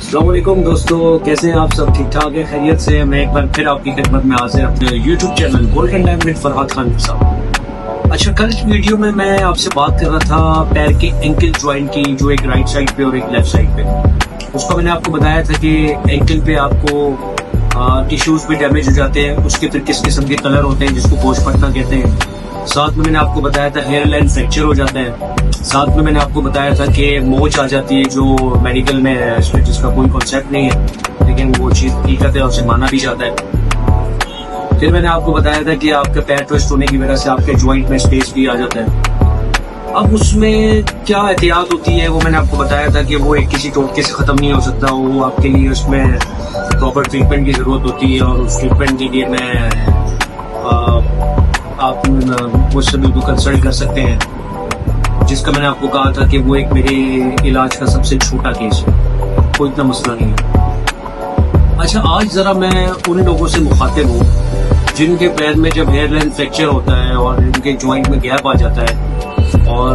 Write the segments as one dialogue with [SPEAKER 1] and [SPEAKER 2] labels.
[SPEAKER 1] अस्सलामुअलैकुम दोस्तों, कैसे हैं आप सब? ठीक ठाक है, खैरियत से? मैं एक बार फिर आपकी खिदमत में हाजिर अपने YouTube channel golden time with Farhad Khan के साथ। अच्छा, कल इस वीडियो में मैं आपसे बात कर रहा था पैर के एंकल ज्वाइंट की, जो एक राइट साइड पे और एक लेफ्ट साइड पे। उसको मैंने आपको बताया था कि एंकल पे आपको टिश्यूज भी डैमेज हो जाते हैं, उसके फिर किस किस्म के कलर होते हैं जिसको पोष पटना कहते हैं। साथ में मैंने आपको बताया था हेयर लाइन फ्रैक्चर हो जाता है। साथ में मैंने आपको बताया था कि मोच आ जाती है, जो मेडिकल में है, जिसका कोई कॉन्सेप्ट नहीं है, लेकिन वो चीज हकीकत है और उसे माना भी जाता है। फिर मैंने आपको बताया था कि आपके पैर ट्विस्ट होने की वजह से आपके ज्वाइंट में स्पेस भी आ जाता है। अब उसमें क्या एहतियात होती है वो मैंने आपको बताया था कि वो एक किसी टोटके से खत्म नहीं हो सकता। वो आपके लिए उसमें प्रॉपर ट्रीटमेंट की जरूरत होती है, और उस ट्रीटमेंट के लिए आप मुझसे बिल्कुल कंसल्ट कर सकते हैं, जिसका मैंने आपको कहा था कि वो एक मेरे इलाज का सबसे छोटा केस है, कोई इतना मसला नहीं है। अच्छा, आज जरा मैं उन लोगों से मुखातिब हूँ जिनके पैर में जब हेयर लाइन फ्रैक्चर होता है और उनके ज्वाइंट में गैप आ जाता है, और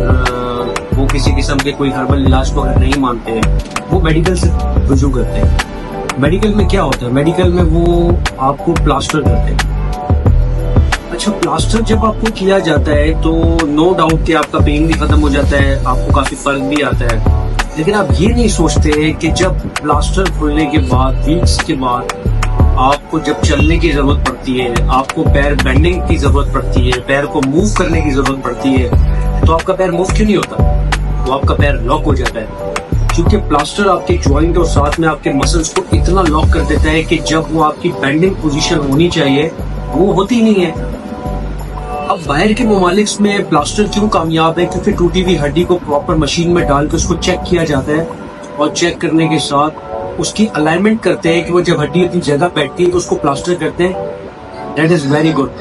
[SPEAKER 1] वो किसी किस्म के कोई हर्बल इलाज को अगर नहीं मानते हैं, वो मेडिकल से रुजू करते हैं। मेडिकल में क्या होता है? मेडिकल में वो आपको प्लास्टर करते हैं। अच्छा, प्लास्टर जब आपको किया जाता है तो नो डाउट कि आपका पेन भी खत्म हो जाता है, आपको काफी फर्क भी आता है। लेकिन आप ये नहीं सोचते कि जब प्लास्टर खुलने के बाद, वीक्स के बाद, आपको जब चलने की जरूरत पड़ती है, आपको पैर बेंडिंग की जरूरत पड़ती है, पैर को मूव करने की जरूरत पड़ती है, तो आपका पैर मूव क्यों नहीं होता? वो आपका पैर लॉक हो जाता है, क्योंकि प्लास्टर आपके ज्वाइंट और साथ में आपके मसल्स को इतना लॉक कर देता है कि जब वो आपकी बेंडिंग पोजीशन होनी चाहिए वो होती नहीं है। अब बाहर के ममालिक में प्लास्टर क्यों कामयाब है? क्योंकि टूटी हुई हड्डी को प्रॉपर मशीन में डाल के उसको चेक किया जाता है, और चेक करने के साथ उसकी अलाइनमेंट करते हैं कि वो जब हड्डी अपनी जगह बैठती है तो उसको प्लास्टर करते हैं। दैट इज वेरी गुड,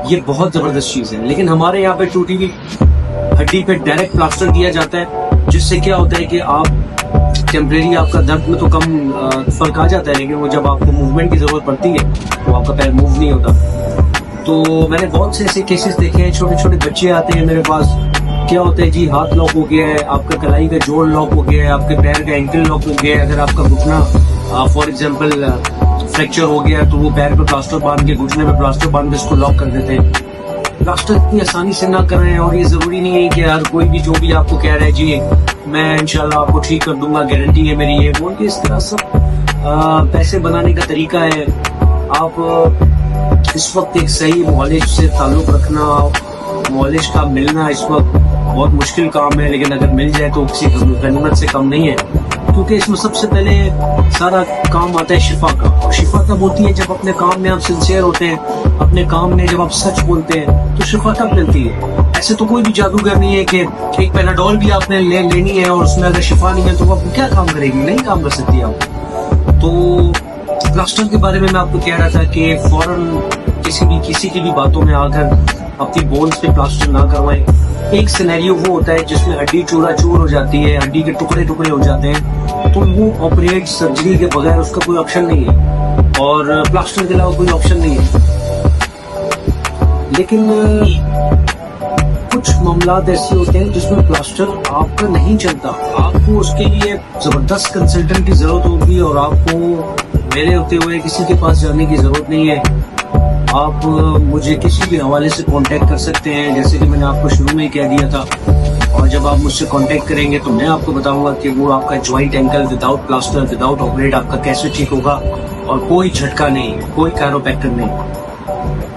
[SPEAKER 1] ये बहुत जबरदस्त चीज है। लेकिन हमारे यहाँ पे टूटी हुई हड्डी पे डायरेक्ट प्लास्टर किया जाता है, जिससे क्या होता है कि आप टेम्परेरी आपका दर्द में तो कम फर्क आ जाता है, लेकिन वो जब आपको मूवमेंट की जरूरत पड़ती है तो आपका पैर मूव नहीं होता। तो मैंने बहुत से ऐसे केसेस देखे हैं, छोटे छोटे बच्चे आते हैं मेरे पास, क्या होता है जी, हाथ लॉक हो गया है, आपका कलाई का जोड़ लॉक हो गया है, आपके पैर का एंकल लॉक हो गया है। अगर आपका घुटना फॉर एग्जांपल फ्रैक्चर हो गया तो वो पैर पे प्लास्टर बांध के, घुटने पे प्लास्टर बांध के इसको लॉक कर देते हैं। प्लास्टर इतनी आसानी से ना करें, और ये जरूरी नहीं है कि यार कोई भी जो भी आपको कह रहा है जी मैं इंशाल्लाह आपको ठीक कर दूंगा, गारंटी है मेरी, ये बोल के इस तरह सब पैसे बनाने का तरीका है। आप इस वक्त एक सही मॉलेज से ताल्लुक रखना, मॉलेज का मिलना इस वक्त बहुत मुश्किल काम है, लेकिन अगर मिल जाए तो किसी गनीमत से कम नहीं है, क्योंकि इसमें सबसे पहले सारा काम आता है शिफा का। और शिफा तब होती है जब अपने काम में आप सिंसियर होते हैं, अपने काम में जब आप सच बोलते हैं, तो शिफा तब मिलती है। ऐसे तो कोई भी जादूगर नहीं है कि एक पैनाडोल भी आपने लेनी है और उसमें अगर शिफा नहीं है तो आप क्या काम करेगी? नहीं काम कर सकती आप। तो प्लास्टर के बारे में मैं आपको कह रहा था कि फौरन किसी की भी बातों में आकर अपनी बोन्स पे प्लास्टर ना करवाएं। एक सिनेरियो वो होता है जिसमें हड्डी चूर हो जाती है, हड्डी के टुकड़े टुकड़े हो जाते हैं, तो वो ऑपरेट सर्जरी के बगैर उसका कोई ऑप्शन नहीं है, और प्लास्टर के अलावा कोई ऑप्शन नहीं है। लेकिन कुछ मामलात ऐसे होते हैं जिसमें प्लास्टर आपका नहीं चलता, आपको उसके लिए जबरदस्त कंसल्टेंट की जरूरत होगी, और आपको मेरे होते हुए किसी के पास जाने की जरूरत नहीं है। आप मुझे किसी भी हवाले से कांटेक्ट कर सकते हैं, जैसे कि मैंने आपको शुरू में ही कह दिया था। और जब आप मुझसे कांटेक्ट करेंगे तो मैं आपको बताऊंगा कि वो आपका joint ankle without plaster, without operate आपका कैसे ठीक होगा, और कोई झटका नहीं, कोई कैरोप्रैक्टर नहीं।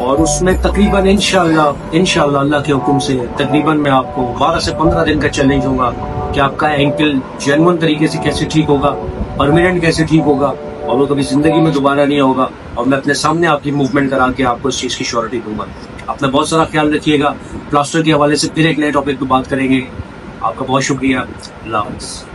[SPEAKER 1] और उसमें तकरीबन इंशाल्लाह अल्लाह के हुक्म से तकरीबन मैं आपको 12 से 15 दिन का चैलेंज होगा कि आपका एंकल जेन्युइन तरीके से कैसे ठीक होगा, परमानेंट कैसे ठीक होगा, और वो कभी जिंदगी में दोबारा नहीं होगा। और मैं अपने सामने आपकी मूवमेंट करा के आपको इस चीज की श्योरिटी दूंगा। अपना बहुत सारा ख्याल रखिएगा। प्लास्टर के हवाले से फिर एक नए टॉपिक पर बात करेंगे। आपका बहुत शुक्रिया। अल्लाह हाफ़िज़।